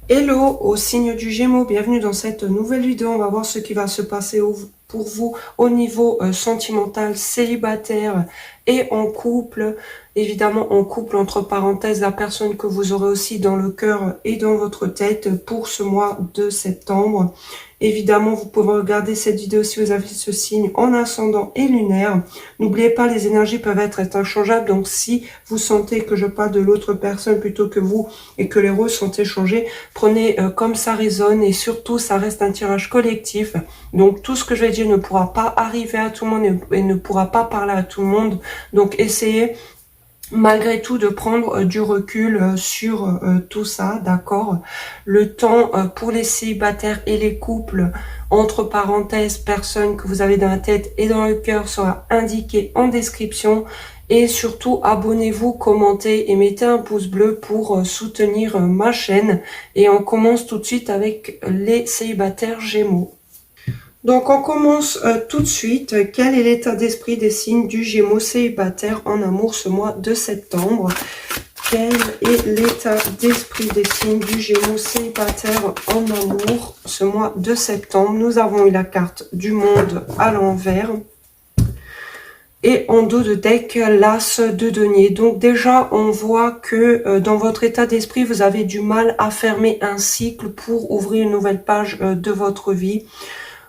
Hello au signe du Gémeaux, bienvenue dans cette nouvelle vidéo. On va voir ce qui va se passer pour vous au niveau sentimental, célibataire et en couple. Évidemment en couple, entre parenthèses, la personne que vous aurez aussi dans le cœur et dans votre tête pour ce mois de septembre. Évidemment, vous pouvez regarder cette vidéo si vous avez ce signe en ascendant et lunaire. N'oubliez pas, les énergies peuvent être interchangeables. Donc, si vous sentez que je parle de l'autre personne plutôt que vous et que les rôles sont échangés, prenez comme ça résonne et surtout, ça reste un tirage collectif. Donc, tout ce que je vais dire ne pourra pas arriver à tout le monde et ne pourra pas parler à tout le monde. Donc, essayez malgré tout de prendre du recul sur tout ça, d'accord. Le temps pour les célibataires et les couples, entre parenthèses, personnes que vous avez dans la tête et dans le cœur, sera indiqué en description. Et surtout, abonnez-vous, commentez et mettez un pouce bleu pour soutenir ma chaîne. Et on commence tout de suite avec les célibataires Gémeaux. Donc on commence tout de suite. Quel est l'état d'esprit des signes du Gémeaux célibataire en amour ce mois de septembre? Quel est l'état d'esprit des signes du Gémeaux célibataire en amour ce mois de septembre? Nous avons eu la carte du monde à l'envers. Et en dos de deck, l'as de denier. Donc déjà, on voit que dans votre état d'esprit, vous avez du mal à fermer un cycle pour ouvrir une nouvelle page de votre vie.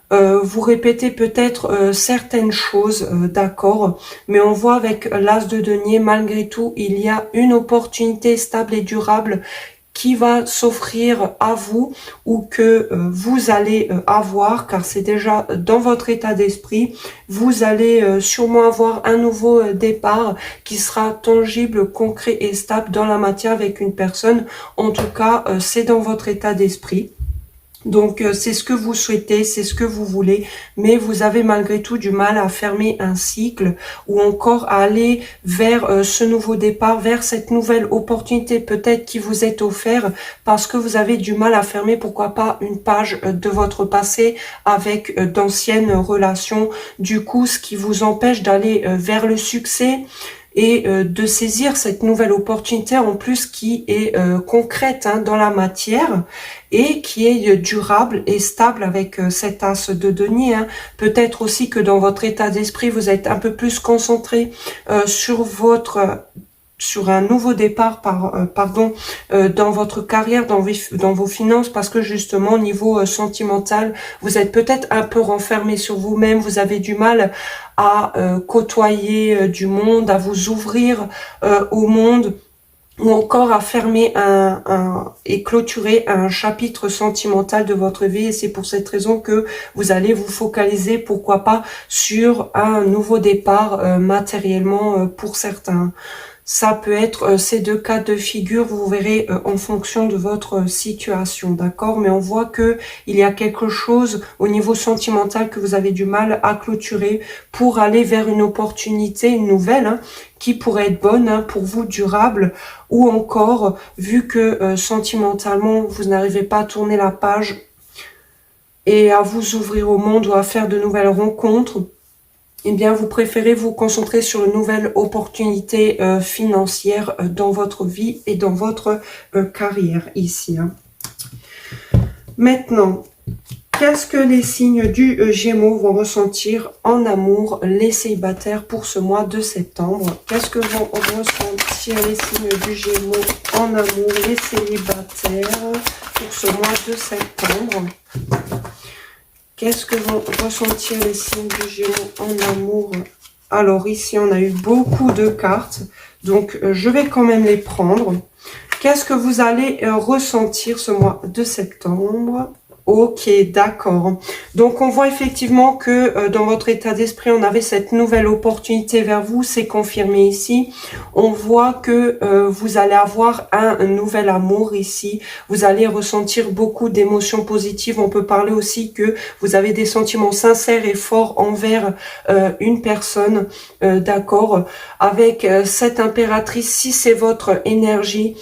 Vous répétez peut-être certaines choses, d'accord, mais on voit avec l'as de denier, malgré tout, il y a une opportunité stable et durable qui va s'offrir à vous ou que vous allez avoir, car c'est déjà dans votre état d'esprit. Vous allez sûrement avoir un nouveau départ qui sera tangible, concret et stable dans la matière avec une personne. En tout cas, c'est dans votre état d'esprit. Donc c'est ce que vous souhaitez, c'est ce que vous voulez, mais vous avez malgré tout du mal à fermer un cycle ou encore à aller vers ce nouveau départ, vers cette nouvelle opportunité peut-être qui vous est offerte parce que vous avez du mal à fermer, pourquoi pas, une page de votre passé avec d'anciennes relations. Du coup, ce qui vous empêche d'aller vers le succès et de saisir cette nouvelle opportunité en plus qui est concrète dans la matière et qui est durable et stable avec cet as de denier. Peut-être aussi que dans votre état d'esprit, vous êtes un peu plus concentré sur un nouveau départ, dans votre carrière, dans vos finances, parce que justement, au niveau sentimental, vous êtes peut-être un peu renfermé sur vous-même, vous avez du mal à côtoyer du monde, à vous ouvrir au monde, ou encore à fermer et clôturer un chapitre sentimental de votre vie. Et c'est pour cette raison que vous allez vous focaliser, pourquoi pas, sur un nouveau départ matériellement pour certains. Ça peut être ces deux cas de figure, vous verrez en fonction de votre situation, d'accord? Mais on voit que il y a quelque chose au niveau sentimental que vous avez du mal à clôturer pour aller vers une opportunité, une nouvelle, qui pourrait être bonne pour vous, durable, ou encore, vu que sentimentalement, vous n'arrivez pas à tourner la page et à vous ouvrir au monde ou à faire de nouvelles rencontres, eh bien, vous préférez vous concentrer sur une nouvelle opportunité financière dans votre vie et dans votre carrière ici. Maintenant, qu'est-ce que les signes du Gémeaux vont ressentir en amour, les célibataires, pour ce mois de septembre? Qu'est-ce que vont ressentir les signes du Gémeaux en amour, les célibataires, pour ce mois de septembre? Qu'est-ce que vont ressentir les signes du Gémeaux en amour? Alors ici, on a eu beaucoup de cartes, donc je vais quand même les prendre. Qu'est-ce que vous allez ressentir ce mois de septembre? Ok, d'accord. Donc, on voit effectivement que dans votre état d'esprit, on avait cette nouvelle opportunité vers vous. C'est confirmé ici. On voit que vous allez avoir un nouvel amour ici. Vous allez ressentir beaucoup d'émotions positives. On peut parler aussi que vous avez des sentiments sincères et forts envers une personne, d'accord. Avec cette impératrice, si c'est votre énergie,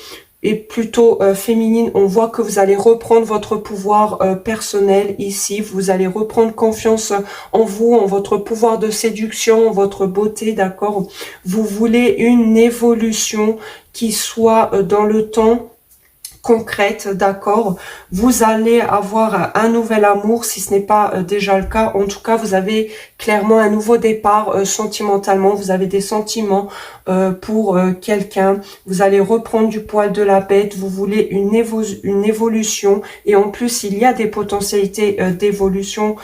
et plutôt féminine, on voit que vous allez reprendre votre pouvoir personnel ici, vous allez reprendre confiance en vous, en votre pouvoir de séduction, en votre beauté, d'accord. Vous voulez une évolution qui soit dans le temps concrète, d'accord. Vous allez avoir un nouvel amour, si ce n'est pas déjà le cas. En tout cas, vous avez clairement un nouveau départ sentimentalement. Vous avez des sentiments pour quelqu'un. Vous allez reprendre du poil de la bête. Vous voulez une évolution. Et en plus, il y a des potentialités d'évolution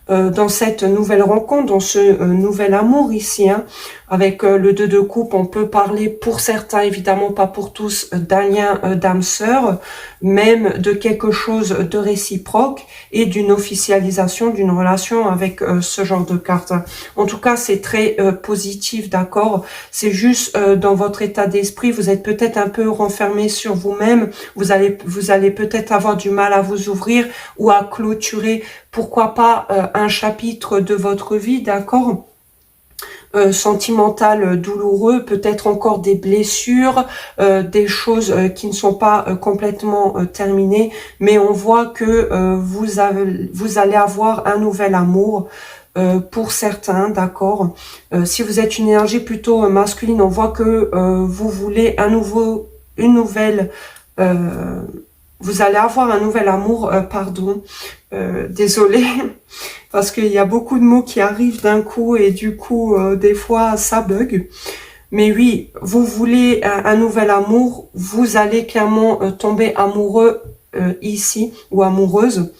dans cette nouvelle rencontre, dans ce nouvel amour ici, hein. Avec le 2 de coupe, on peut parler pour certains, évidemment pas pour tous, d'un lien d'âme sœur, même de quelque chose de réciproque et d'une officialisation d'une relation avec ce genre de carte. En tout cas, c'est très positif, d'accord. C'est juste dans votre état d'esprit, vous êtes peut-être un peu renfermé sur vous-même, vous allez peut-être avoir du mal à vous ouvrir ou à clôturer, pourquoi pas, un chapitre de votre vie, d'accord. Sentimental douloureux, peut-être encore des blessures, des choses qui ne sont pas complètement terminées, mais on voit que vous allez avoir un nouvel amour pour certains, d'accord. Si vous êtes une énergie plutôt masculine, on voit que vous voulez une nouvelle, vous allez avoir un nouvel amour, pardon, désolé, parce qu'il y a beaucoup de mots qui arrivent d'un coup et du coup, des fois, ça bug. Mais oui, vous voulez un nouvel amour, vous allez clairement tomber amoureux ici ou amoureuse.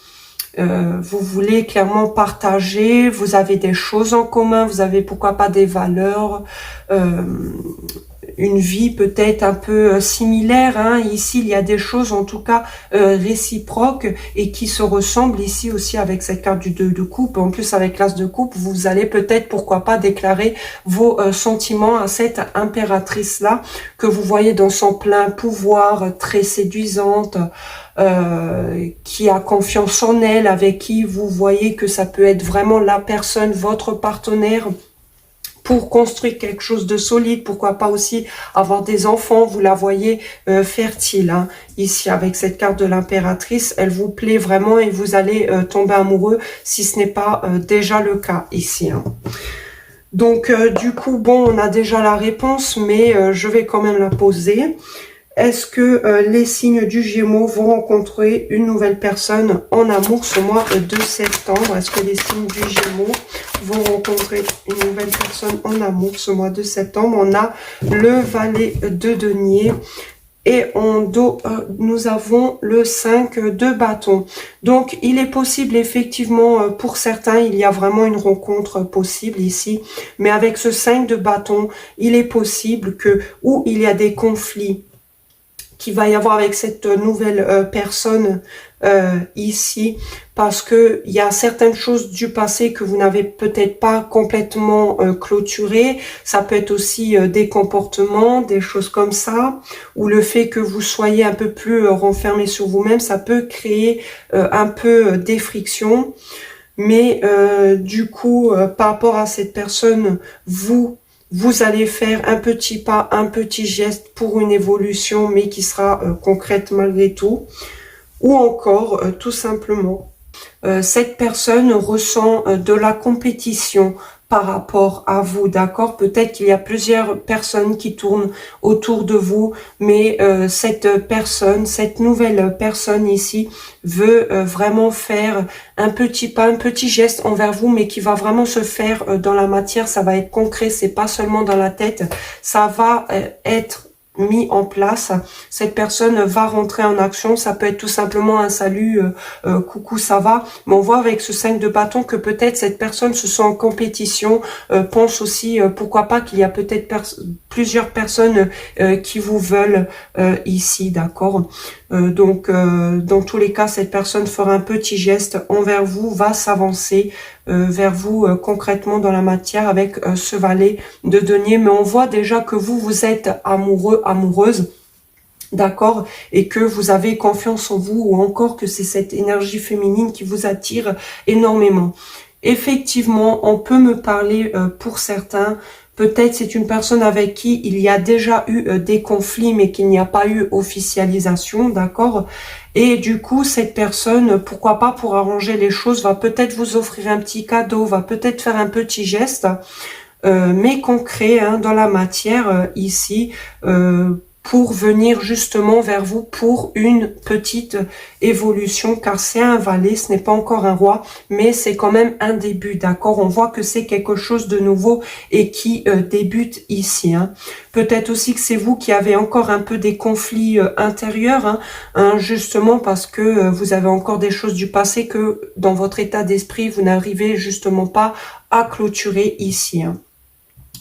Vous voulez clairement partager, vous avez des choses en commun, vous avez pourquoi pas des valeurs, une vie peut-être un peu similaire, hein. Ici, il y a des choses en tout cas réciproques et qui se ressemblent ici aussi avec cette carte du 2 de coupe. En plus, avec l'as de coupe, vous allez peut-être, pourquoi pas, déclarer vos sentiments à cette impératrice-là que vous voyez dans son plein pouvoir, très séduisante, qui a confiance en elle, avec qui vous voyez que ça peut être vraiment la personne, votre partenaire, pour construire quelque chose de solide, pourquoi pas aussi avoir des enfants, vous la voyez fertile, hein. Ici avec cette carte de l'impératrice, elle vous plaît vraiment et vous allez tomber amoureux si ce n'est pas déjà le cas ici, hein. Donc du coup, bon, on a déjà la réponse, mais je vais quand même la poser. Est-ce que les signes du Gémeaux vont rencontrer une nouvelle personne en amour ce mois de septembre? Est-ce que les signes du Gémeaux vont rencontrer une nouvelle personne en amour ce mois de septembre? On a le valet de denier et en dos, nous avons le 5 de bâton. Donc, il est possible, effectivement, pour certains, il y a vraiment une rencontre possible ici. Mais avec ce 5 de bâton, il est possible que, où il y a des conflits, qu'il va y avoir avec cette nouvelle personne ici, parce que il y a certaines choses du passé que vous n'avez peut-être pas complètement clôturées. Ça peut être aussi des comportements, des choses comme ça, ou le fait que vous soyez un peu plus renfermé sur vous-même, ça peut créer un peu des frictions. Mais du coup, par rapport à cette personne, vous allez faire un petit pas, un petit geste pour une évolution, mais qui sera concrète malgré tout. Ou encore, tout simplement, cette personne ressent de la compétition par rapport à vous, d'accord? Peut-être qu'il y a plusieurs personnes qui tournent autour de vous, mais cette personne, cette nouvelle personne ici veut vraiment faire un petit pas, un petit geste envers vous, mais qui va vraiment se faire dans la matière. Ça va être concret, c'est pas seulement dans la tête, ça va être mis en place. Cette personne va rentrer en action. Ça peut être tout simplement un salut, coucou, ça va. Mais on voit avec ce 5 de bâton que peut-être cette personne se sent en compétition, pense aussi, pourquoi pas, qu'il y a peut-être plusieurs personnes qui vous veulent ici, d'accord. Donc, dans tous les cas, cette personne fera un petit geste envers vous, va s'avancer vers vous concrètement dans la matière avec ce valet de denier. Mais on voit déjà que vous êtes amoureux, amoureuse, d'accord, et que vous avez confiance en vous, ou encore que c'est cette énergie féminine qui vous attire énormément. Effectivement, on peut me parler pour certains. Peut-être c'est une personne avec qui il y a déjà eu des conflits, mais qu'il n'y a pas eu officialisation, d'accord? Et du coup, cette personne, pourquoi pas, pour arranger les choses, va peut-être vous offrir un petit cadeau, va peut-être faire un petit geste, mais concret, hein, dans la matière, ici, pour venir justement vers vous pour une petite évolution, car c'est un valet, ce n'est pas encore un roi, mais c'est quand même un début, d'accord? On voit que c'est quelque chose de nouveau et qui débute ici. Hein. Peut-être aussi que c'est vous qui avez encore un peu des conflits intérieurs, justement parce que vous avez encore des choses du passé que dans votre état d'esprit, vous n'arrivez justement pas à clôturer ici. Hein.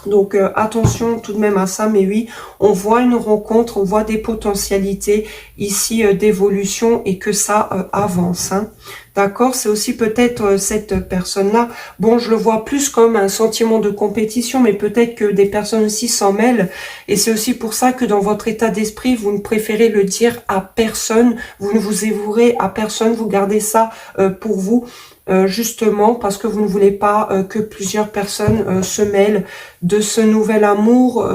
Donc attention tout de même à ça, mais oui, on voit une rencontre, on voit des potentialités ici d'évolution et que ça avance. Hein. D'accord, c'est aussi peut-être cette personne-là, bon je le vois plus comme un sentiment de compétition, mais peut-être que des personnes aussi s'en mêlent, et c'est aussi pour ça que dans votre état d'esprit, vous ne préférez le dire à personne, vous ne vous avouerez à personne, vous gardez ça pour vous, justement parce que vous ne voulez pas que plusieurs personnes se mêlent de ce nouvel amour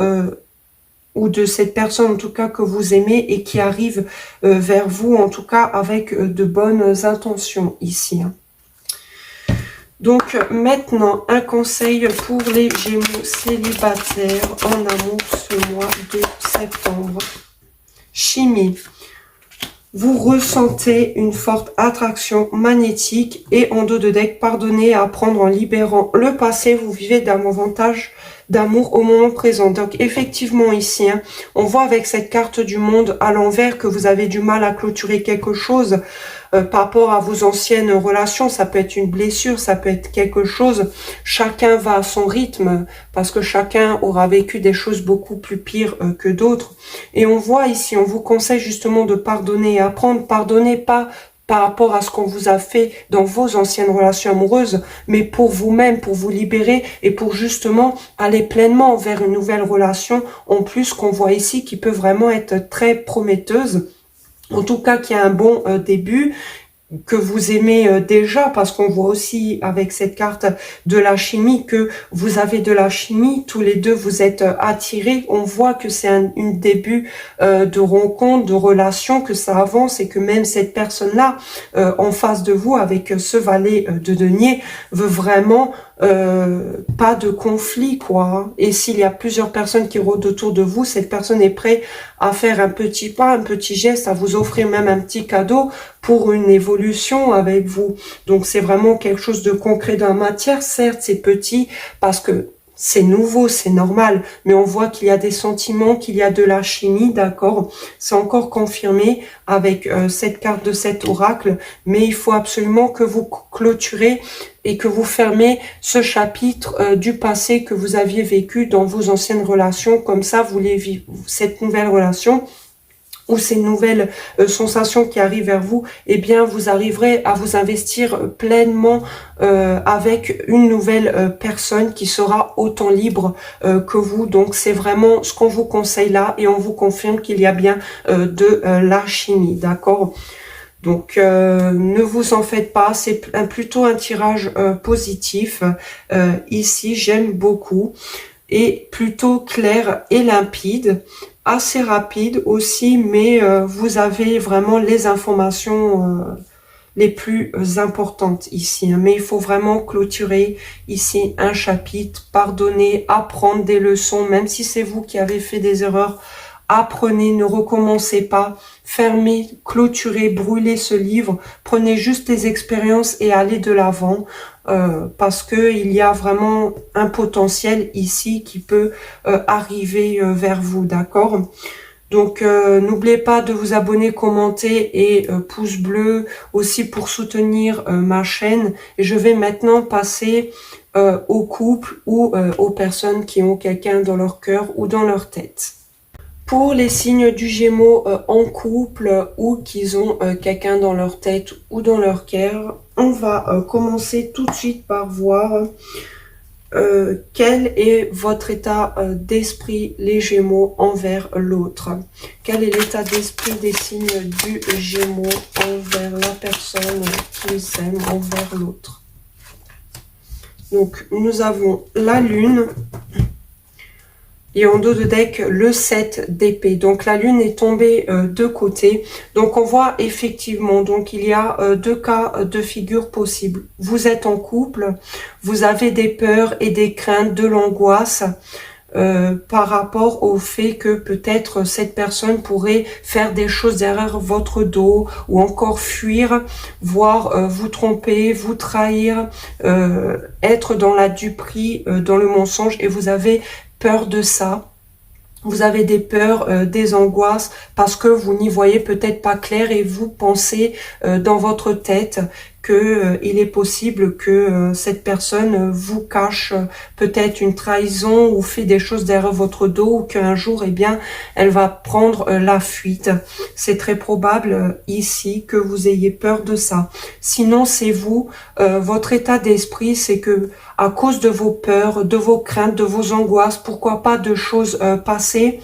ou de cette personne en tout cas que vous aimez et qui arrive vers vous en tout cas avec de bonnes intentions ici. Hein. Donc maintenant, un conseil pour les Gémeaux célibataires en amour ce mois de septembre. Chimie. Vous ressentez une forte attraction magnétique et en dos de deck, pardonnez, apprendre en libérant le passé, vous vivez davantage d'amour au moment présent. Donc effectivement ici, hein, on voit avec cette carte du monde à l'envers que vous avez du mal à clôturer quelque chose par rapport à vos anciennes relations. Ça peut être une blessure, ça peut être quelque chose. Chacun va à son rythme parce que chacun aura vécu des choses beaucoup plus pires que d'autres. Et on voit ici, on vous conseille justement de pardonner et apprendre. Pardonnez pas par rapport à ce qu'on vous a fait dans vos anciennes relations amoureuses, mais pour vous-même, pour vous libérer et pour justement aller pleinement vers une nouvelle relation, en plus qu'on voit ici qui peut vraiment être très prometteuse. En tout cas, qui a un bon début, que vous aimez déjà, parce qu'on voit aussi avec cette carte de la chimie que vous avez de la chimie, tous les deux vous êtes attirés, on voit que c'est un début de rencontre, de relation, que ça avance et que même cette personne-là en face de vous avec ce valet de denier veut vraiment pas de conflit quoi. Et s'il y a plusieurs personnes qui rôdent autour de vous, cette personne est prête à faire un petit pas, un petit geste, à vous offrir même un petit cadeau pour une évolution avec vous. Donc c'est vraiment quelque chose de concret dans la matière. Certes c'est petit parce que c'est nouveau, c'est normal, mais on voit qu'il y a des sentiments, qu'il y a de la chimie, d'accord. C'est encore confirmé avec cette carte de cet oracle, mais il faut absolument que vous clôturez et que vous fermez ce chapitre du passé que vous aviez vécu dans vos anciennes relations. Comme ça, vous voulez vivre cette nouvelle relation ou ces nouvelles sensations qui arrivent vers vous, eh bien vous arriverez à vous investir pleinement avec une nouvelle personne qui sera autant libre que vous. Donc c'est vraiment ce qu'on vous conseille là et on vous confirme qu'il y a bien de la chimie, d'accord? Donc ne vous en faites pas, c'est plutôt un tirage positif. Ici j'aime beaucoup et plutôt clair et limpide. Assez rapide aussi, mais vous avez vraiment les informations les plus importantes ici. Hein. Mais il faut vraiment clôturer ici un chapitre, pardonner, apprendre des leçons, même si c'est vous qui avez fait des erreurs. Apprenez, ne recommencez pas, fermez, clôturez, brûlez ce livre, prenez juste les expériences et allez de l'avant. Parce que il y a vraiment un potentiel ici qui peut arriver vers vous, d'accord? Donc n'oubliez pas de vous abonner, commenter et pouce bleu aussi pour soutenir ma chaîne. Et je vais maintenant passer aux couples ou aux personnes qui ont quelqu'un dans leur cœur ou dans leur tête. Pour les signes du Gémeaux en couple ou qu'ils ont quelqu'un dans leur tête ou dans leur cœur, on va commencer tout de suite par voir quel est votre état d'esprit, les Gémeaux, envers l'autre. Quel est l'état d'esprit des signes du Gémeaux envers la personne qu'ils aiment, envers l'autre. Donc, nous avons la Lune. Et en dos de deck, le 7 d'épée. Donc la lune est tombée de côté. Donc on voit effectivement, donc il y a deux cas de figure possibles. Vous êtes en couple, vous avez des peurs et des craintes, de l'angoisse. par rapport au fait que peut-être cette personne pourrait faire des choses derrière votre dos ou encore fuir, voire vous tromper, vous trahir, être dans la duperie, dans le mensonge, et vous avez peur de ça. Vous avez des peurs, des angoisses, parce que vous n'y voyez peut-être pas clair et vous pensez dans votre tête que il est possible que cette personne vous cache peut-être une trahison ou fait des choses derrière votre dos, ou qu'un jour, eh bien, elle va prendre la fuite. C'est très probable ici que vous ayez peur de ça. Sinon, c'est vous, votre état d'esprit, c'est que à cause de vos peurs, de vos craintes, de vos angoisses, pourquoi pas de choses passées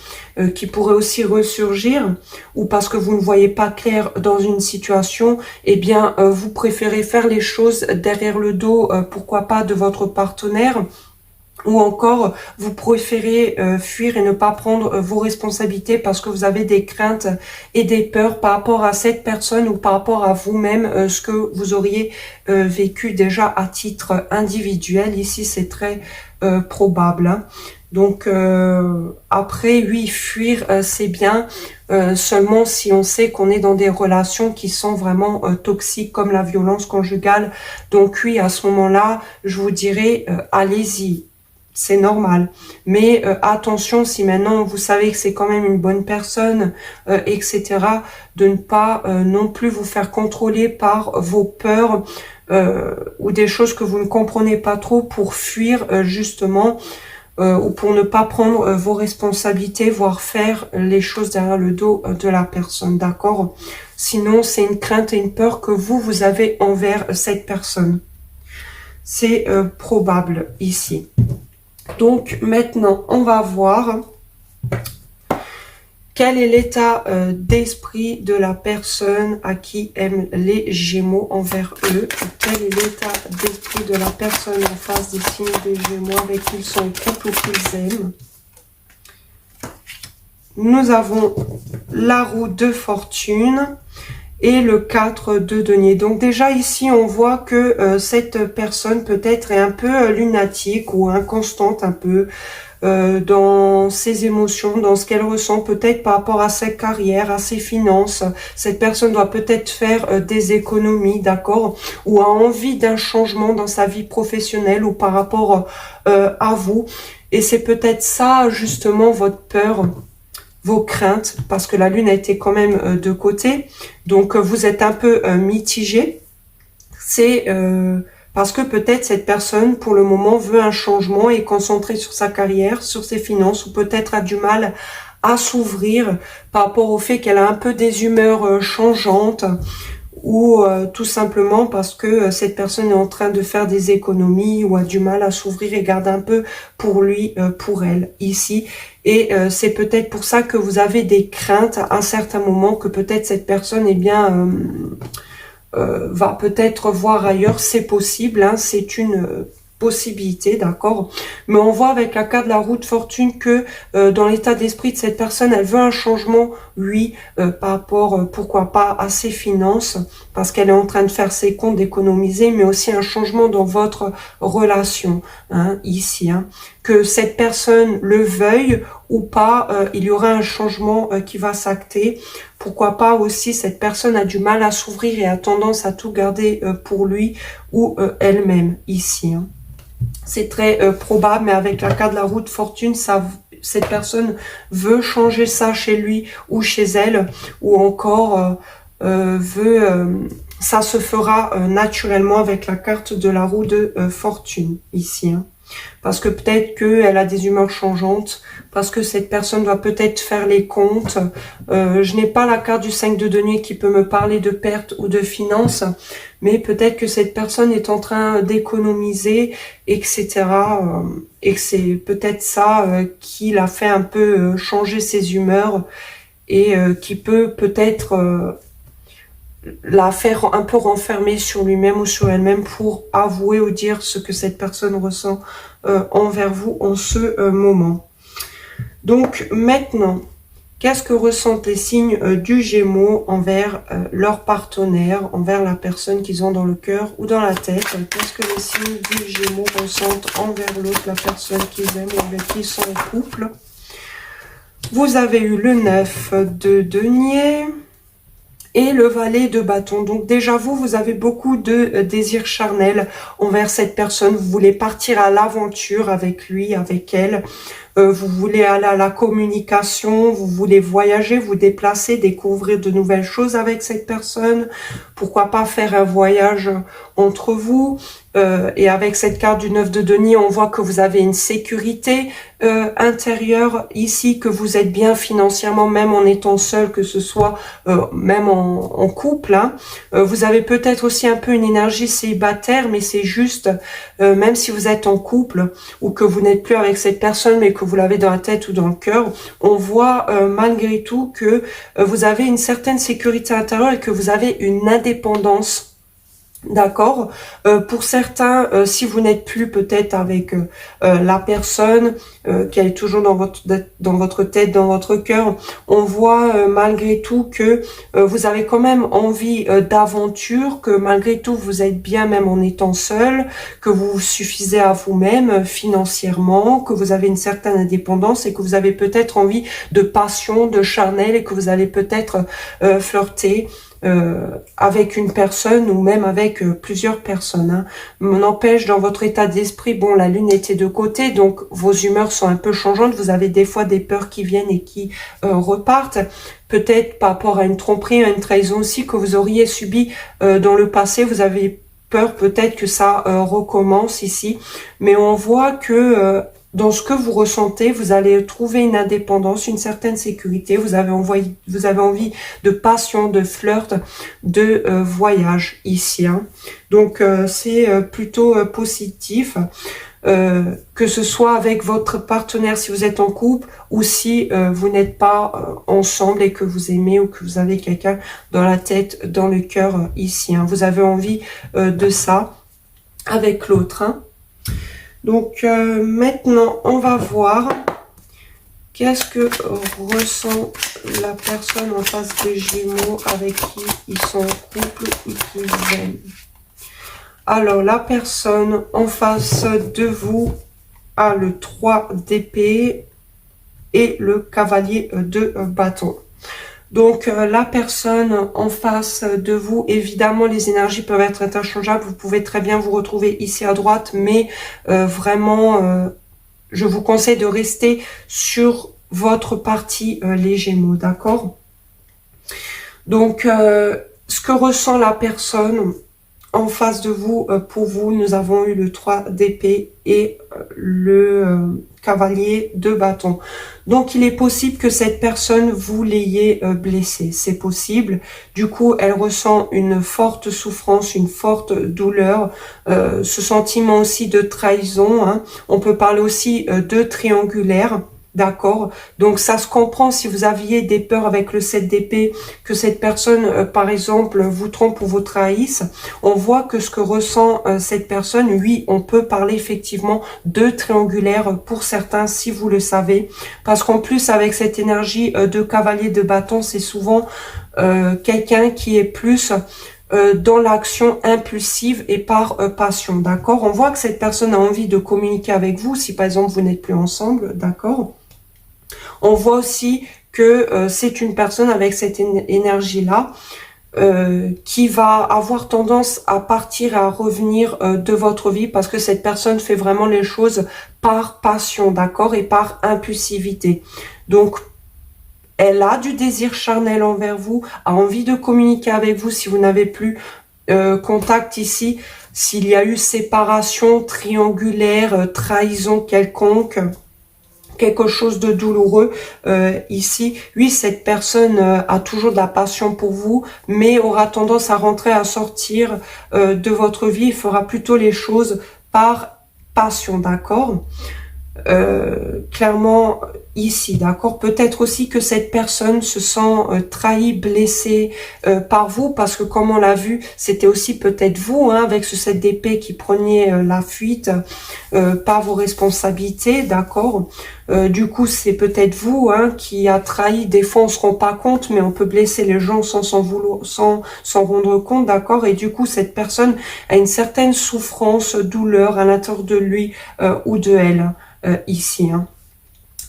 qui pourraient aussi ressurgir, ou parce que vous ne voyez pas clair dans une situation, eh bien vous préférez faire les choses derrière le dos, pourquoi pas de votre partenaire, ou encore vous préférez fuir et ne pas prendre vos responsabilités parce que vous avez des craintes et des peurs par rapport à cette personne ou par rapport à vous-même, ce que vous auriez vécu déjà à titre individuel. Ici, c'est très probable, hein. Donc après, oui, fuir, c'est bien, seulement si on sait qu'on est dans des relations qui sont vraiment toxiques, comme la violence conjugale. Donc oui, à ce moment-là, je vous dirais, allez-y. C'est normal. Mais attention, si maintenant vous savez que c'est quand même une bonne personne, etc., de ne pas non plus vous faire contrôler par vos peurs ou des choses que vous ne comprenez pas trop pour fuir justement, ou pour ne pas prendre vos responsabilités, voire faire les choses derrière le dos de la personne, d'accord? Sinon, c'est une crainte et une peur que vous avez envers cette personne. C'est probable ici. Donc maintenant, on va voir quel est l'état d'esprit de la personne à qui aiment les Gémeaux envers eux. Quel est l'état d'esprit de la personne en face des signes des Gémeaux avec qui ils sont en couple ou qu'ils aiment. Nous avons la roue de fortune et le 4 de denier. Donc déjà ici, on voit que cette personne peut-être est un peu lunatique ou inconstante un peu dans ses émotions, dans ce qu'elle ressent, peut-être par rapport à sa carrière, à ses finances. Cette personne doit peut-être faire des économies, d'accord, ou a envie d'un changement dans sa vie professionnelle ou par rapport à vous. Et c'est peut-être ça, justement, votre peur, vos craintes, parce que la lune a été quand même de côté. Donc, vous êtes un peu mitigé. C'est parce que peut-être cette personne, pour le moment, veut un changement et est concentrée sur sa carrière, sur ses finances, ou peut-être a du mal à s'ouvrir par rapport au fait qu'elle a un peu des humeurs changeantes, ou tout simplement parce que cette personne est en train de faire des économies ou a du mal à s'ouvrir et garde un peu pour lui, pour elle, ici. Et c'est peut-être pour ça que vous avez des craintes à un certain moment, que peut-être cette personne, eh bien... va peut-être voir ailleurs, c'est possible, hein, c'est une possibilité, d'accord. Mais on voit avec la carte de la roue de fortune que dans l'état d'esprit de cette personne, elle veut un changement, oui, par rapport, pourquoi pas, à ses finances, parce qu'elle est en train de faire ses comptes, d'économiser, mais aussi un changement dans votre relation, hein, ici, hein. Que cette personne le veuille ou pas, il y aura un changement qui va s'acter. Pourquoi pas aussi, cette personne a du mal à s'ouvrir et a tendance à tout garder pour lui ou elle-même, ici, hein. C'est très probable, mais avec la carte de la roue de fortune, cette personne veut changer ça chez lui ou chez elle, ou encore ça se fera naturellement avec la carte de la roue de fortune, ici, hein. Parce que peut-être qu'elle a des humeurs changeantes, parce que cette personne doit peut-être faire les comptes. Je n'ai pas la carte du 5 de denier qui peut me parler de perte ou de finances, mais peut-être que cette personne est en train d'économiser, etc. Et que c'est peut-être ça qui l'a fait un peu changer ses humeurs et qui peut peut-être... la faire un peu renfermer sur lui-même ou sur elle-même pour avouer ou dire ce que cette personne ressent envers vous en ce moment. Donc maintenant, Qu'est-ce que ressentent les signes du Gémeaux envers leur partenaire, envers la personne qu'ils ont dans le cœur ou dans la tête? Qu'est-ce que les signes du Gémeaux ressentent envers l'autre, la personne qu'ils aiment ou avec qui ils sont en couple? Vous avez eu le 9 de denier et le valet de bâton. Donc déjà vous avez beaucoup de désirs charnels envers cette personne. Vous voulez partir à l'aventure avec lui, avec elle. Vous voulez aller à la communication, vous voulez voyager, vous déplacer, découvrir de nouvelles choses avec cette personne. Pourquoi pas faire un voyage entre vous. Et avec cette carte du 9 de denier, on voit que vous avez une sécurité intérieure ici, que vous êtes bien financièrement, même en étant seul, que ce soit même en couple. Hein. Vous avez peut-être aussi un peu une énergie célibataire, mais c'est juste, même si vous êtes en couple ou que vous n'êtes plus avec cette personne, mais que vous l'avez dans la tête ou dans le cœur, on voit malgré tout que vous avez une certaine sécurité intérieure et que vous avez une indépendance. D'accord. Pour certains, si vous n'êtes plus peut-être avec la personne qui est toujours dans votre tête, dans votre cœur, on voit malgré tout que vous avez quand même envie d'aventure, que malgré tout vous êtes bien même en étant seul, que vous vous suffisez à vous-même financièrement, que vous avez une certaine indépendance et que vous avez peut-être envie de passion, de charnel et que vous allez peut-être flirter avec une personne ou même avec plusieurs personnes. Hein. N'empêche, dans votre état d'esprit, bon, la lune était de côté, donc vos humeurs sont un peu changeantes. Vous avez des fois des peurs qui viennent et qui repartent. Peut-être par rapport à une tromperie, à une trahison aussi que vous auriez subi dans le passé. Vous avez peur peut-être que ça recommence ici. Mais on voit que dans ce que vous ressentez, vous allez trouver une indépendance, une certaine sécurité. Vous avez envie de passion, de flirt, de voyage ici. Hein. Donc c'est plutôt positif. Que ce soit avec votre partenaire si vous êtes en couple ou si vous n'êtes pas ensemble et que vous aimez ou que vous avez quelqu'un dans la tête, dans le cœur ici. Hein. Vous avez envie de ça avec l'autre. Hein. Donc maintenant, on va voir qu'est-ce que ressent la personne en face des Gémeaux avec qui ils sont en couple et qu'ils aiment. Alors, la personne en face de vous a le 3 d'épée et le cavalier de bâton. Donc, la personne en face de vous, évidemment, les énergies peuvent être interchangeables. Vous pouvez très bien vous retrouver ici à droite, mais vraiment, je vous conseille de rester sur votre partie, les Gémeaux, d'accord? Donc, ce que ressent la personne en face de vous, pour vous, nous avons eu le 3 d'épée et le cavalier de bâton. Donc, il est possible que cette personne, vous l'ayez blessée. C'est possible. Du coup, elle ressent une forte souffrance, une forte douleur, ce sentiment aussi de trahison. Hein. On peut parler aussi de triangulaire. D'accord. Donc ça se comprend si vous aviez des peurs avec le 7 d'épée, que cette personne, par exemple, vous trompe ou vous trahisse. On voit que ce que ressent cette personne, oui, on peut parler effectivement de triangulaire pour certains, si vous le savez. Parce qu'en plus, avec cette énergie de cavalier de bâton, c'est souvent quelqu'un qui est plus dans l'action impulsive et par passion, d'accord? On voit que cette personne a envie de communiquer avec vous, si par exemple vous n'êtes plus ensemble, d'accord? On voit aussi que c'est une personne avec cette énergie-là qui va avoir tendance à partir et à revenir de votre vie parce que cette personne fait vraiment les choses par passion, d'accord, et par impulsivité. Donc, elle a du désir charnel envers vous, a envie de communiquer avec vous si vous n'avez plus contact ici, s'il y a eu séparation triangulaire, trahison quelconque, quelque chose de douloureux ici. Oui, cette personne a toujours de la passion pour vous, mais aura tendance à rentrer, à sortir de votre vie. Il fera plutôt les choses par passion, d'accord? clairement ici, d'accord. Peut-être aussi que cette personne se sent trahie, blessée par vous, parce que comme on l'a vu, c'était aussi peut-être vous, hein, avec ce 7 d'épée qui preniez la fuite par vos responsabilités, d'accord. Du coup, c'est peut-être vous, hein, qui a trahi. Des fois, on se rend pas compte, mais on peut blesser les gens sans s'en vouloir, sans s'en rendre compte, d'accord. Et du coup, cette personne a une certaine souffrance, douleur à l'intérieur de lui ou de elle. Ici, hein,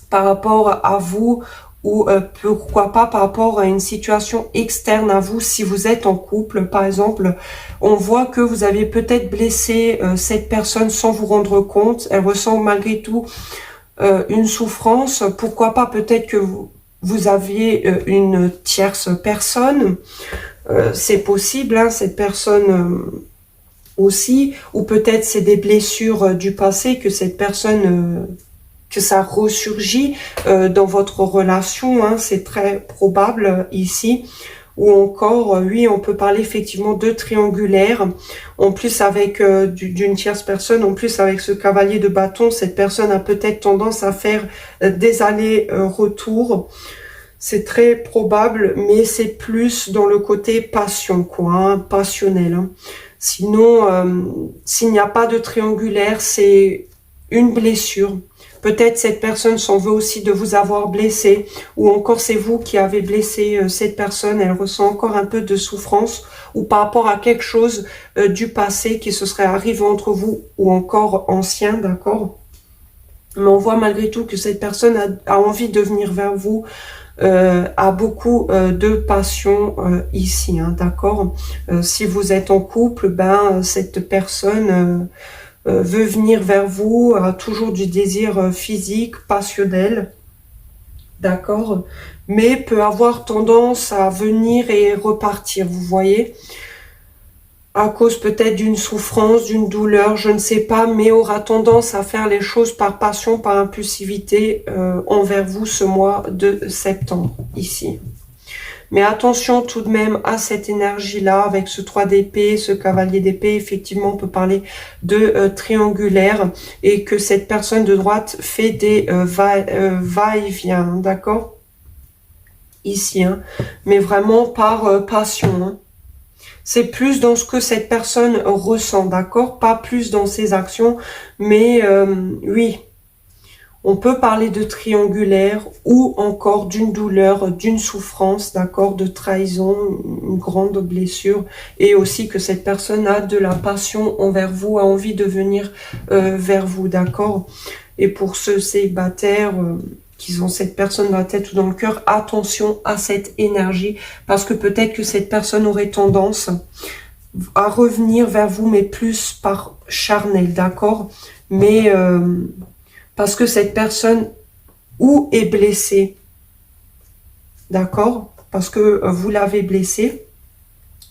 par rapport à vous ou pourquoi pas par rapport à une situation externe à vous. Si vous êtes en couple, par exemple, on voit que vous avez peut-être blessé cette personne sans vous rendre compte. Elle ressent malgré tout une souffrance. Pourquoi pas peut-être que vous aviez une tierce personne. C'est possible, hein, cette personne aussi, ou peut-être c'est des blessures du passé que cette personne que ça ressurgit dans votre relation, hein, c'est très probable ici. Ou encore, oui, on peut parler effectivement de triangulaire, en plus avec d'une tierce personne, en plus avec ce cavalier de bâton, cette personne a peut-être tendance à faire des allers-retours. C'est très probable, mais c'est plus dans le côté passion, quoi, hein, passionnel. Hein. Sinon, s'il n'y a pas de triangulaire, c'est une blessure. Peut-être cette personne s'en veut aussi de vous avoir blessé, ou encore c'est vous qui avez blessé cette personne, elle ressent encore un peu de souffrance, ou par rapport à quelque chose du passé qui se serait arrivé entre vous, ou encore ancien, d'accord? Mais on voit malgré tout que cette personne a envie de venir vers vous, a beaucoup de passion ici, hein, d'accord. Si vous êtes en couple, ben cette personne veut venir vers vous, a toujours du désir physique, passionnel, d'accord, mais peut avoir tendance à venir et repartir, vous voyez, à cause peut-être d'une souffrance, d'une douleur, je ne sais pas, mais aura tendance à faire les choses par passion, par impulsivité envers vous ce mois de septembre, ici. Mais attention tout de même à cette énergie-là, avec ce 3 d'épée, ce cavalier d'épée, effectivement on peut parler de triangulaire, et que cette personne de droite fait des va-et-vient, d'accord, ici, hein, mais vraiment par passion, hein. C'est plus dans ce que cette personne ressent, d'accord? Pas plus dans ses actions, mais oui, on peut parler de triangulaire ou encore d'une douleur, d'une souffrance, d'accord? De trahison, une grande blessure, et aussi que cette personne a de la passion envers vous, a envie de venir vers vous, d'accord? Et pour ceux célibataires qui ont cette personne dans la tête ou dans le cœur, attention à cette énergie, parce que peut-être que cette personne aurait tendance à revenir vers vous, mais plus par charnel, d'accord? Mais parce que cette personne ou est blessée, d'accord? Parce que vous l'avez blessée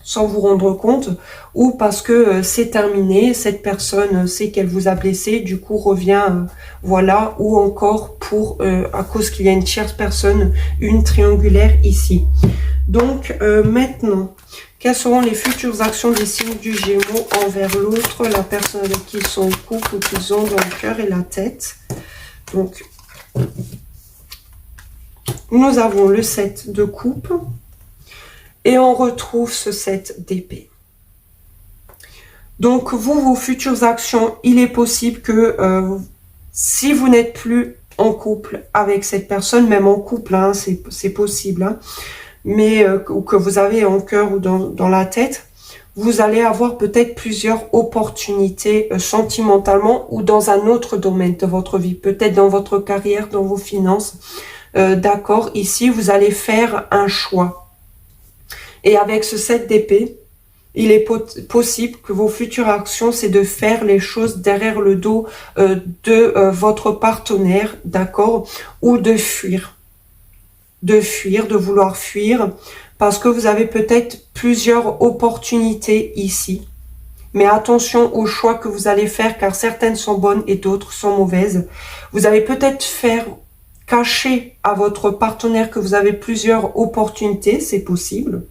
sans vous rendre compte, ou parce que c'est terminé, cette personne sait qu'elle vous a blessé, du coup revient, voilà, ou encore pour, à cause qu'il y a une tierce personne, une triangulaire ici. Donc maintenant, quelles seront les futures actions des signes du Gémeaux envers l'autre, la personne avec qui ils sont en couple ou qu'ils ont dans le cœur et la tête? Donc, nous avons le 7 de coupe et on retrouve ce 7 d'épée. Donc, vous, vos futures actions, il est possible que si vous n'êtes plus en couple avec cette personne, même en couple, hein, c'est possible, hein, mais ou que vous avez en cœur ou dans la tête, vous allez avoir peut-être plusieurs opportunités sentimentalement ou dans un autre domaine de votre vie, peut-être dans votre carrière, dans vos finances. D'accord, ici, vous allez faire un choix. Et avec ce 7 d'épée, il est possible que vos futures actions, c'est de faire les choses derrière le dos de votre partenaire, d'accord, ou de fuir. De vouloir fuir, parce que vous avez peut-être plusieurs opportunités ici. Mais attention aux choix que vous allez faire, car certaines sont bonnes et d'autres sont mauvaises. Vous allez peut-être faire cacher à votre partenaire que vous avez plusieurs opportunités, c'est possible.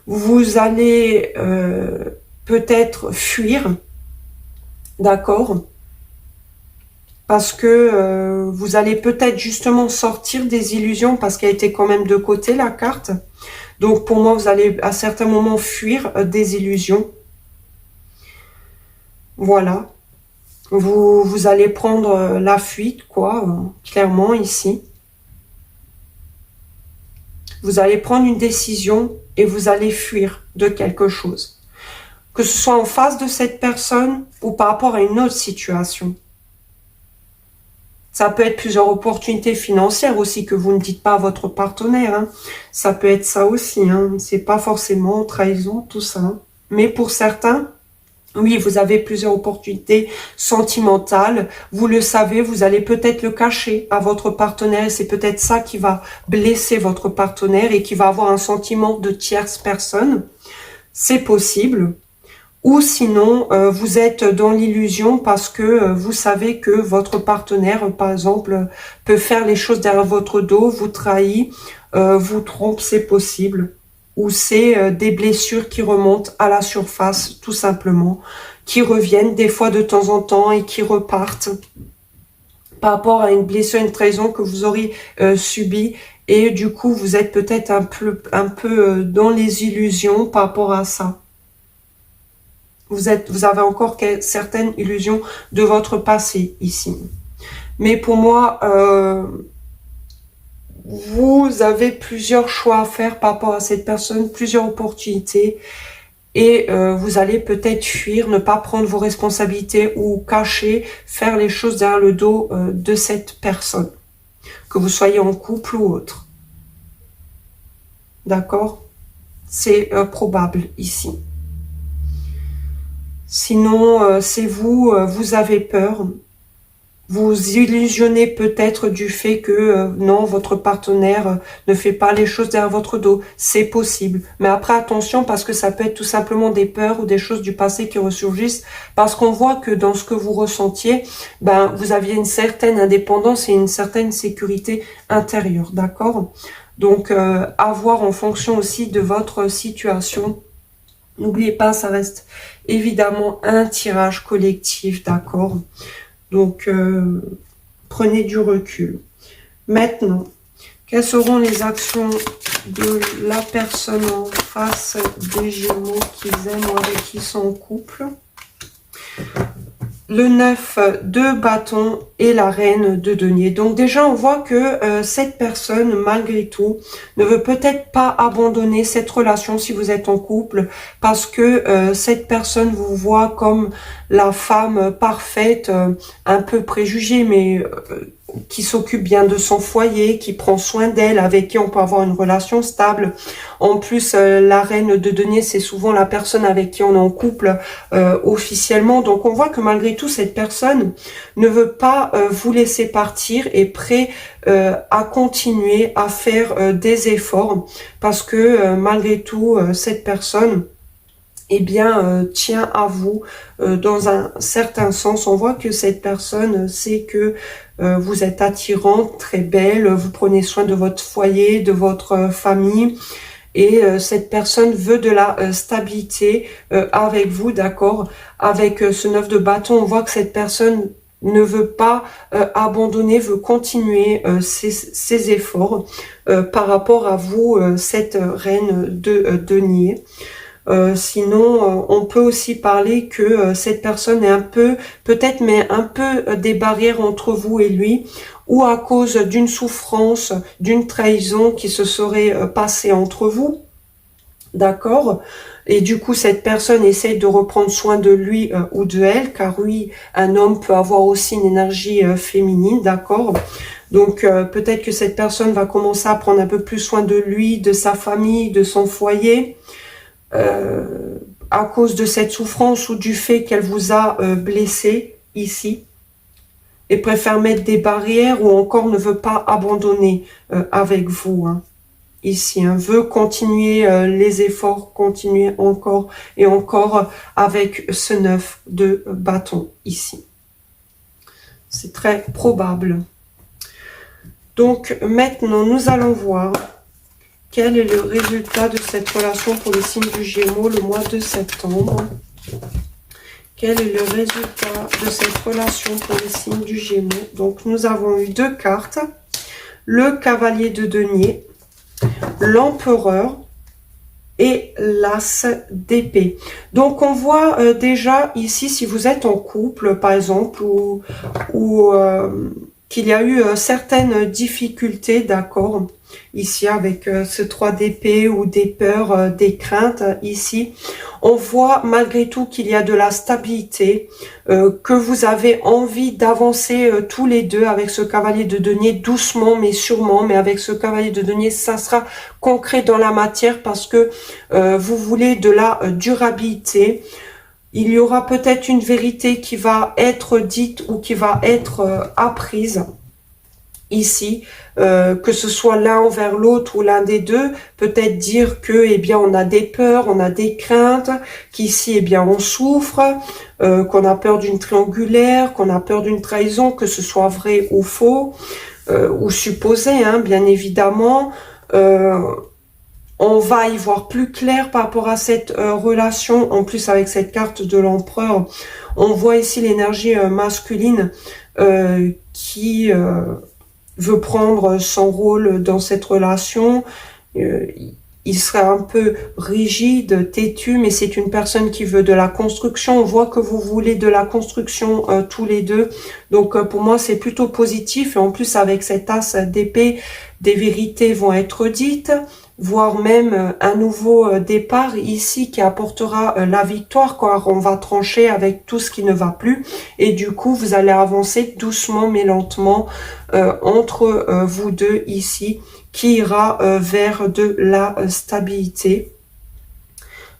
Vous allez peut-être fuir, d'accord, parce que vous allez peut-être justement sortir des illusions, parce qu'elle était quand même de côté, la carte. Donc pour moi, vous allez à certains moments fuir des illusions. Voilà. Vous allez prendre la fuite, quoi, clairement ici. Vous allez prendre une décision et vous allez fuir de quelque chose. Que ce soit en face de cette personne ou par rapport à une autre situation. Ça peut être plusieurs opportunités financières aussi que vous ne dites pas à votre partenaire. Hein. Ça peut être ça aussi. Hein. C'est pas forcément trahison, tout ça. Hein. Mais pour certains, oui, vous avez plusieurs opportunités sentimentales. Vous le savez, vous allez peut-être le cacher à votre partenaire. Et c'est peut-être ça qui va blesser votre partenaire et qui va avoir un sentiment de tierce personne. C'est possible. Ou sinon, vous êtes dans l'illusion parce que vous savez que votre partenaire, par exemple, peut faire les choses derrière votre dos, vous trahit, vous trompe, c'est possible. Ou c'est des blessures qui remontent à la surface, tout simplement, qui reviennent des fois de temps en temps et qui repartent par rapport à une blessure, une trahison que vous auriez subie. Et du coup, vous êtes peut-être un peu dans les illusions par rapport à ça. Vous avez encore certaines illusions de votre passé ici. Mais pour moi, vous avez plusieurs choix à faire par rapport à cette personne, plusieurs opportunités. Et vous allez peut-être fuir, ne pas prendre vos responsabilités ou cacher, faire les choses derrière le dos de cette personne. Que vous soyez en couple ou autre. D'accord? C'est probable ici. Sinon, c'est vous, vous avez peur. Vous illusionnez peut-être du fait que non, votre partenaire ne fait pas les choses derrière votre dos. C'est possible. Mais après, attention, parce que ça peut être tout simplement des peurs ou des choses du passé qui ressurgissent. Parce qu'on voit que dans ce que vous ressentiez, ben, vous aviez une certaine indépendance et une certaine sécurité intérieure. D'accord? Donc, à voir en fonction aussi de votre situation. N'oubliez pas, ça reste évidemment un tirage collectif, d'accord? Donc, prenez du recul. Maintenant, quelles seront les actions de la personne en face des Gémeaux qu'ils aiment ou avec qui ils sont en couple? Le 9 de bâton et la reine de denier. Donc déjà, on voit que cette personne, malgré tout, ne veut peut-être pas abandonner cette relation si vous êtes en couple, parce que cette personne vous voit comme la femme parfaite, un peu préjugée, mais qui s'occupe bien de son foyer, qui prend soin d'elle, avec qui on peut avoir une relation stable. En plus, la reine de denier, c'est souvent la personne avec qui on est en couple officiellement. Donc, on voit que malgré tout, cette personne ne veut pas vous laisser partir et prêt à continuer à faire des efforts parce que malgré tout, cette personne eh bien, tient à vous dans un certain sens. On voit que cette personne sait que vous êtes attirante, très belle, vous prenez soin de votre foyer, de votre famille, et cette personne veut de la stabilité avec vous, d'accord? Avec ce 9 de bâton, on voit que cette personne ne veut pas abandonner, veut continuer ses efforts par rapport à vous, cette reine de denier. Sinon, on peut aussi parler que cette personne est un peu, peut-être, mais un peu des barrières entre vous et lui, ou à cause d'une souffrance, d'une trahison qui se serait passée entre vous, d'accord? Et du coup, cette personne essaye de reprendre soin de lui ou de elle, car oui, un homme peut avoir aussi une énergie féminine, d'accord? Donc, peut-être que cette personne va commencer à prendre un peu plus soin de lui, de sa famille, de son foyer, à cause de cette souffrance ou du fait qu'elle vous a blessé ici et préfère mettre des barrières ou encore ne veut pas abandonner avec vous ici, veut continuer les efforts, continuer encore et encore avec ce 9 de bâton ici. C'est très probable. Donc maintenant, nous allons voir quel est le résultat de cette relation pour les signes du Gémeaux le mois de septembre? Quel est le résultat de cette relation pour les signes du Gémeaux? Donc, nous avons eu 2 cartes. Le cavalier de denier, l'empereur et l'as d'épée. Donc, on voit déjà ici, si vous êtes en couple, par exemple, ou qu'il y a eu certaines difficultés, d'accord, ici avec ce 3 d'épée ou des peurs, des craintes, ici, on voit malgré tout qu'il y a de la stabilité, que vous avez envie d'avancer tous les deux avec ce cavalier de denier, doucement mais sûrement, mais avec ce cavalier de denier, ça sera concret dans la matière parce que vous voulez de la durabilité. Il y aura peut-être une vérité qui va être dite ou qui va être apprise ici, que ce soit l'un envers l'autre ou l'un des deux, peut-être dire que, eh bien, on a des peurs, on a des craintes, qu'ici, eh bien, on souffre, qu'on a peur d'une triangulaire, qu'on a peur d'une trahison, que ce soit vrai ou faux, ou supposé, hein, bien évidemment. On va y voir plus clair par rapport à cette relation. En plus, avec cette carte de l'empereur, on voit ici l'énergie masculine qui veut prendre son rôle dans cette relation. Il serait un peu rigide, têtu, mais c'est une personne qui veut de la construction. On voit que vous voulez de la construction tous les deux. Donc pour moi, c'est plutôt positif. Et en plus, avec cet as d'épée, des vérités vont être dites, voire même un nouveau départ ici qui apportera la victoire, car on va trancher avec tout ce qui ne va plus. Et du coup, vous allez avancer doucement mais lentement entre vous deux ici, qui ira vers de la stabilité.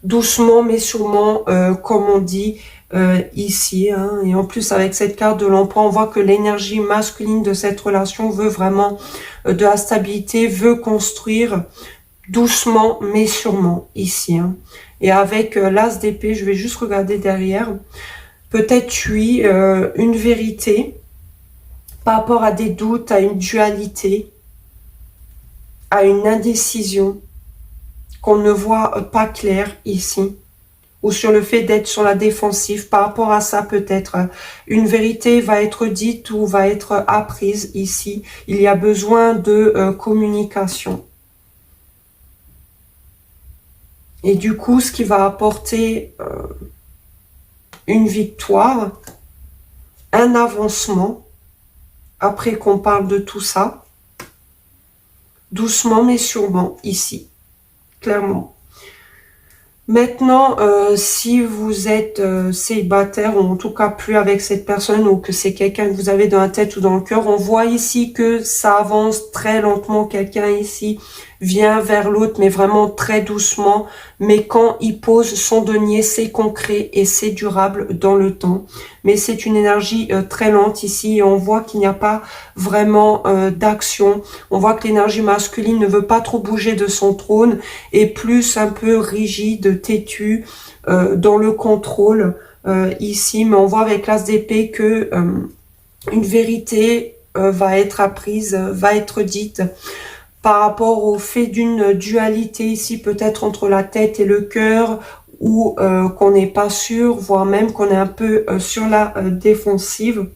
Doucement mais sûrement, comme on dit ici. Hein. Et en plus, avec cette carte de l'empereur, on voit que l'énergie masculine de cette relation veut vraiment de la stabilité, veut construire doucement mais sûrement ici. Hein. Et avec l'as d'épée, je vais juste regarder derrière. Peut-être oui, une vérité par rapport à des doutes, à une dualité, à une indécision qu'on ne voit pas clair ici, ou sur le fait d'être sur la défensive. Par rapport à ça, peut-être une vérité va être dite ou va être apprise ici. Il y a besoin de communication. Et du coup, ce qui va apporter une victoire, un avancement, après qu'on parle de tout ça, doucement mais sûrement, ici, clairement. Maintenant, si vous êtes célibataire, ou en tout cas plus avec cette personne, ou que c'est quelqu'un que vous avez dans la tête ou dans le cœur, on voit ici que ça avance très lentement. Quelqu'un ici vient vers l'autre, mais vraiment très doucement. Mais quand il pose son denier, c'est concret et c'est durable dans le temps. Mais c'est une énergie très lente ici, et on voit qu'il n'y a pas vraiment d'action. On voit que l'énergie masculine ne veut pas trop bouger de son trône, et plus un peu rigide, têtu, dans le contrôle ici. Mais on voit avec l'as d'épée que une vérité va être apprise, va être dite, par rapport au fait d'une dualité ici, peut-être entre la tête et le cœur, ou qu'on n'est pas sûr, voire même qu'on est un peu sur la défensive.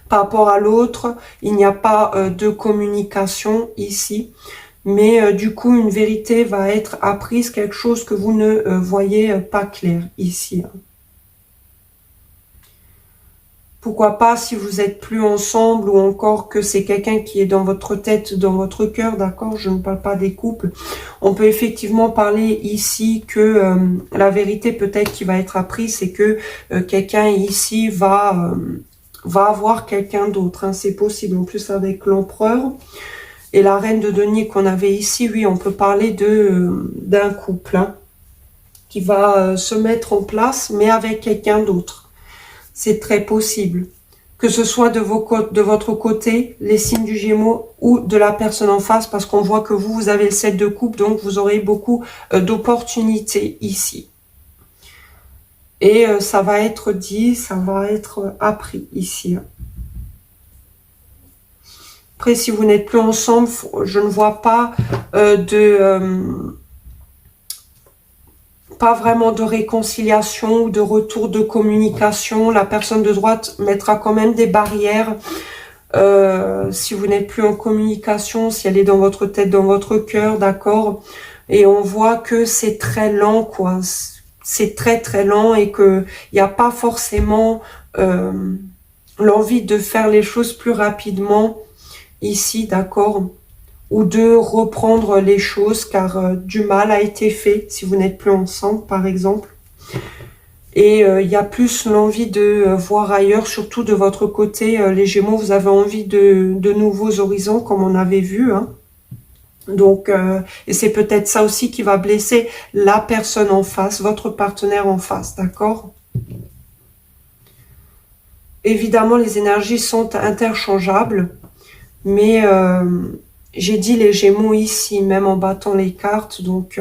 Par rapport à l'autre, il n'y a pas de communication ici, mais du coup, une vérité va être apprise, quelque chose que vous ne voyez pas clair ici. Pourquoi pas si vous êtes plus ensemble, ou encore que c'est quelqu'un qui est dans votre tête, dans votre cœur, d'accord? Je ne parle pas des couples. On peut effectivement parler ici que la vérité peut-être qui va être apprise, c'est que quelqu'un ici va avoir quelqu'un d'autre. Hein. C'est possible. En plus avec l'empereur et la reine de denier qu'on avait ici, oui, on peut parler d'un couple hein, qui va se mettre en place, mais avec quelqu'un d'autre. C'est très possible. Que ce soit de votre côté, les signes du Gémeaux, ou de la personne en face, parce qu'on voit que vous avez le 7 de coupe, donc vous aurez beaucoup d'opportunités ici. Et ça va être dit, ça va être appris ici. Après, si vous n'êtes plus ensemble, je ne vois pas pas vraiment de réconciliation ou de retour de communication. La personne de droite mettra quand même des barrières. Si vous n'êtes plus en communication, si elle est dans votre tête, dans votre cœur, d'accord. Et on voit que c'est très lent, quoi. C'est très très lent et que il n'y a pas forcément l'envie de faire les choses plus rapidement ici, d'accord, ou de reprendre les choses car du mal a été fait si vous n'êtes plus ensemble, par exemple. Et il y a plus l'envie de voir ailleurs, surtout de votre côté, les Gémeaux, vous avez envie de nouveaux horizons, comme on avait vu, hein. Donc, et c'est peut-être ça aussi qui va blesser la personne en face, votre partenaire en face, d'accord? Évidemment, les énergies sont interchangeables, mais j'ai dit les Gémeaux ici, même en battant les cartes, donc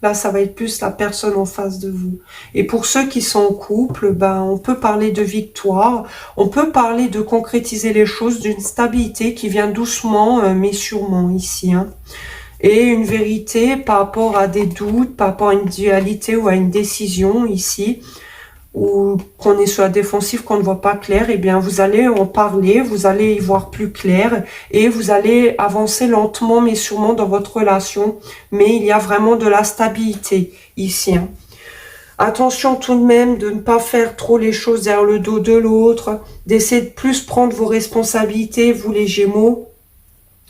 là, ça va être plus la personne en face de vous. Et pour ceux qui sont en couple, ben, on peut parler de victoire, on peut parler de concrétiser les choses, d'une stabilité qui vient doucement, mais sûrement ici, hein. Et une vérité par rapport à des doutes, par rapport à une dualité ou à une décision ici, ou qu'on est sur la défensive, qu'on ne voit pas clair, eh bien vous allez en parler, vous allez y voir plus clair et vous allez avancer lentement mais sûrement dans votre relation. Mais il y a vraiment de la stabilité ici, hein. Attention tout de même de ne pas faire trop les choses derrière le dos de l'autre, d'essayer de plus prendre vos responsabilités, vous les Gémeaux,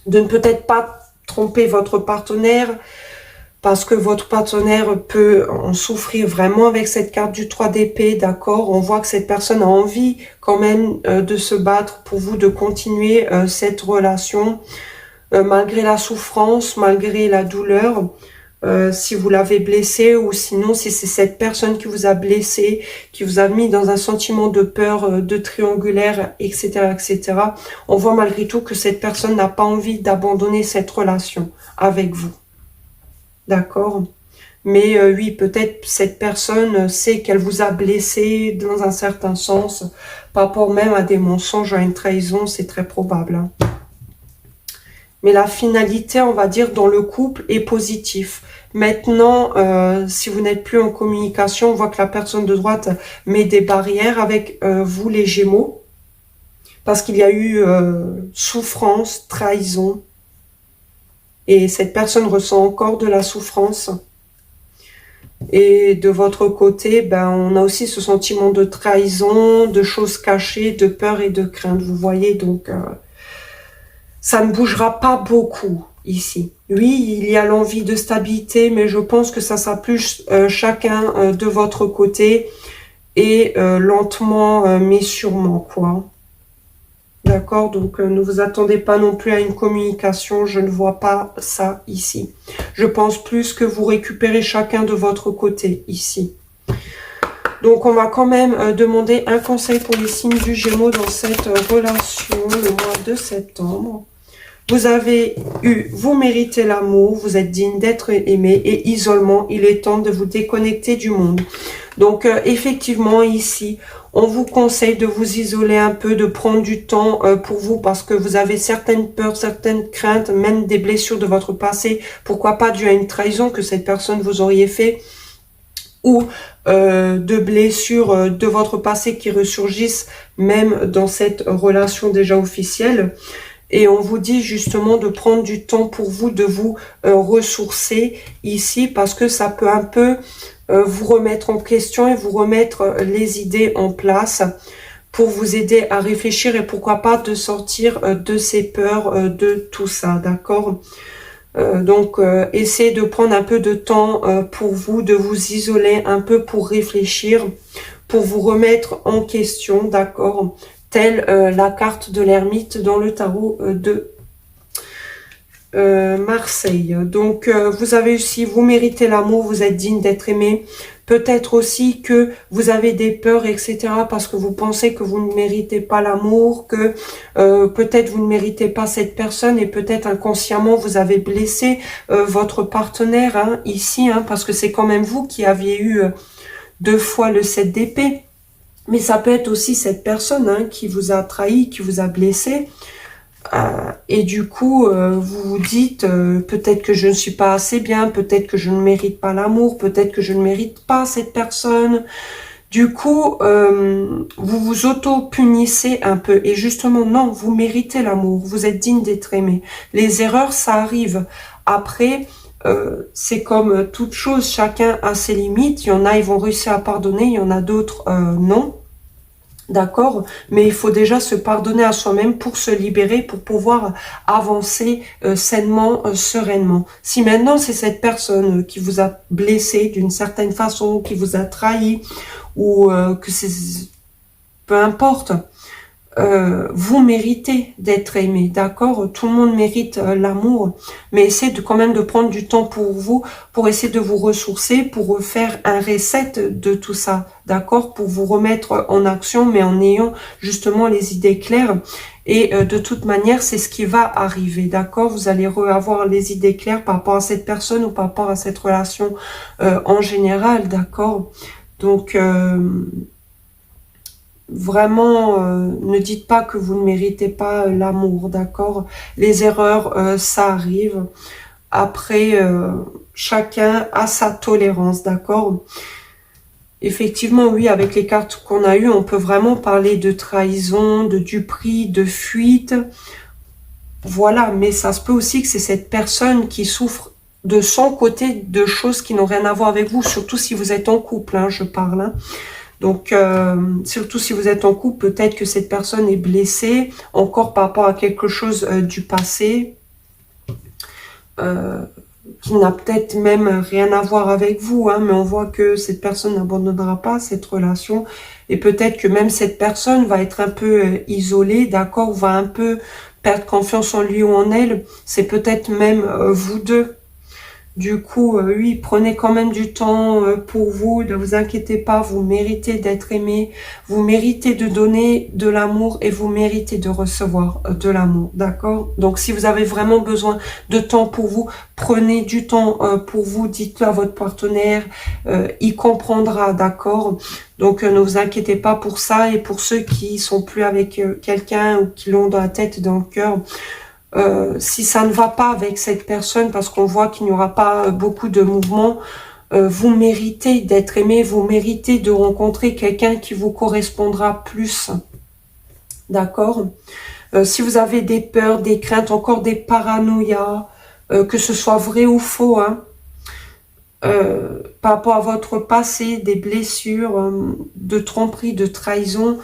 de ne peut-être pas tromper votre partenaire, parce que votre partenaire peut en souffrir vraiment avec cette carte du 3 d'épée, d'accord? On voit que cette personne a envie quand même de se battre pour vous, de continuer cette relation, malgré la souffrance, malgré la douleur, si vous l'avez blessé, ou sinon si c'est cette personne qui vous a blessé, qui vous a mis dans un sentiment de peur, de triangulaire, etc., etc. On voit malgré tout que cette personne n'a pas envie d'abandonner cette relation avec vous. D'accord? Mais oui, peut-être cette personne sait qu'elle vous a blessé dans un certain sens, par rapport même à des mensonges, à une trahison, c'est très probable, hein. Mais la finalité, on va dire, dans le couple est positif. Maintenant, si vous n'êtes plus en communication, on voit que la personne de droite met des barrières avec vous les Gémeaux, parce qu'il y a eu souffrance, trahison, et cette personne ressent encore de la souffrance. Et de votre côté, ben, on a aussi ce sentiment de trahison, de choses cachées, de peur et de crainte. Vous voyez, donc ça ne bougera pas beaucoup ici. Oui, il y a l'envie de stabilité, mais je pense que ça sera plus chacun de votre côté et lentement, mais sûrement, quoi. D'accord, donc ne vous attendez pas non plus à une communication, je ne vois pas ça ici. Je pense plus que vous récupérez chacun de votre côté ici. Donc on va quand même demander un conseil pour les signes du Gémeaux dans cette relation le mois de septembre. Vous méritez l'amour, vous êtes digne d'être aimé, et isolement, il est temps de vous déconnecter du monde. Donc effectivement ici, on vous conseille de vous isoler un peu, de prendre du temps pour vous, parce que vous avez certaines peurs, certaines craintes, même des blessures de votre passé, pourquoi pas dû à une trahison que cette personne vous auriez fait, ou de blessures de votre passé qui ressurgissent même dans cette relation déjà officielle. Et on vous dit justement de prendre du temps pour vous, de vous ressourcer ici, parce que ça peut un peu vous remettre en question et vous remettre les idées en place pour vous aider à réfléchir et pourquoi pas de sortir de ces peurs, de tout ça, d'accord? Donc, essayez de prendre un peu de temps pour vous, de vous isoler un peu pour réfléchir, pour vous remettre en question, d'accord? Telle la carte de l'ermite dans le tarot de Marseille. Donc, vous avez aussi, vous méritez l'amour, vous êtes digne d'être aimé. Peut-être aussi que vous avez des peurs, etc. parce que vous pensez que vous ne méritez pas l'amour, que peut-être vous ne méritez pas cette personne et peut-être inconsciemment vous avez blessé votre partenaire, hein, ici, hein, parce que c'est quand même vous qui aviez eu 2 fois le 7 d'épée. Mais ça peut être aussi cette personne, hein, qui vous a trahi, qui vous a blessé. Et du coup, vous vous dites, peut-être que je ne suis pas assez bien, peut-être que je ne mérite pas l'amour, peut-être que je ne mérite pas cette personne. Du coup, vous vous auto-punissez un peu. Et justement, non, vous méritez l'amour, vous êtes digne d'être aimé. Les erreurs, ça arrive. Après, c'est comme toute chose, chacun a ses limites. Il y en a, ils vont réussir à pardonner, il y en a d'autres, non. D'accord? Mais il faut déjà se pardonner à soi-même pour se libérer, pour pouvoir avancer sainement, sereinement. Si maintenant c'est cette personne qui vous a blessé d'une certaine façon, qui vous a trahi, ou que c'est... peu importe, vous méritez d'être aimé, d'accord? Tout le monde mérite l'amour, mais essayez de quand même de prendre du temps pour vous, pour essayer de vous ressourcer, pour faire un reset de tout ça, d'accord? Pour vous remettre en action, mais en ayant justement les idées claires. Et de toute manière, c'est ce qui va arriver, d'accord? Vous allez avoir les idées claires par rapport à cette personne ou par rapport à cette relation en général, d'accord? Donc, vraiment, ne dites pas que vous ne méritez pas l'amour, d'accord? Les erreurs, ça arrive. Après, chacun a sa tolérance, d'accord? Effectivement, oui, avec les cartes qu'on a eues, on peut vraiment parler de trahison, de duperie, de fuite. Voilà, mais ça se peut aussi que c'est cette personne qui souffre de son côté de choses qui n'ont rien à voir avec vous, surtout si vous êtes en couple, hein, je parle, hein. Donc, surtout si vous êtes en couple, peut-être que cette personne est blessée, encore par rapport à quelque chose du passé, qui n'a peut-être même rien à voir avec vous, hein, mais on voit que cette personne n'abandonnera pas cette relation, et peut-être que même cette personne va être un peu isolée, d'accord, va un peu perdre confiance en lui ou en elle, c'est peut-être même vous deux. Du coup, oui, prenez quand même du temps pour vous, ne vous inquiétez pas, vous méritez d'être aimé, vous méritez de donner de l'amour et vous méritez de recevoir de l'amour, d'accord? Donc, si vous avez vraiment besoin de temps pour vous, prenez du temps pour vous, dites-le à votre partenaire, il comprendra, d'accord? Donc, ne vous inquiétez pas pour ça et pour ceux qui sont plus avec quelqu'un ou qui l'ont dans la tête et dans le cœur, si ça ne va pas avec cette personne, parce qu'on voit qu'il n'y aura pas beaucoup de mouvements, vous méritez d'être aimé, vous méritez de rencontrer quelqu'un qui vous correspondra plus. D'accord? Si vous avez des peurs, des craintes, encore des paranoïas, que ce soit vrai ou faux, hein, par rapport à votre passé, des blessures, de tromperie, de trahison,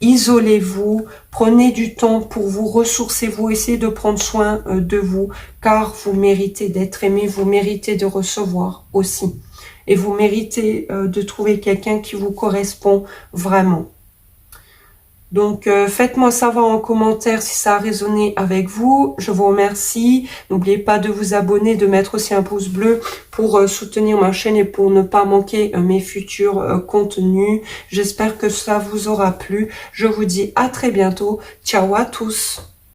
isolez-vous, prenez du temps pour vous ressourcer, vous essayez de prendre soin de vous, car vous méritez d'être aimé, vous méritez de recevoir aussi. Et vous méritez de trouver quelqu'un qui vous correspond vraiment. Donc, faites-moi savoir en commentaire si ça a résonné avec vous. Je vous remercie. N'oubliez pas de vous abonner, de mettre aussi un pouce bleu pour soutenir ma chaîne et pour ne pas manquer mes futurs contenus. J'espère que ça vous aura plu. Je vous dis à très bientôt. Ciao à tous.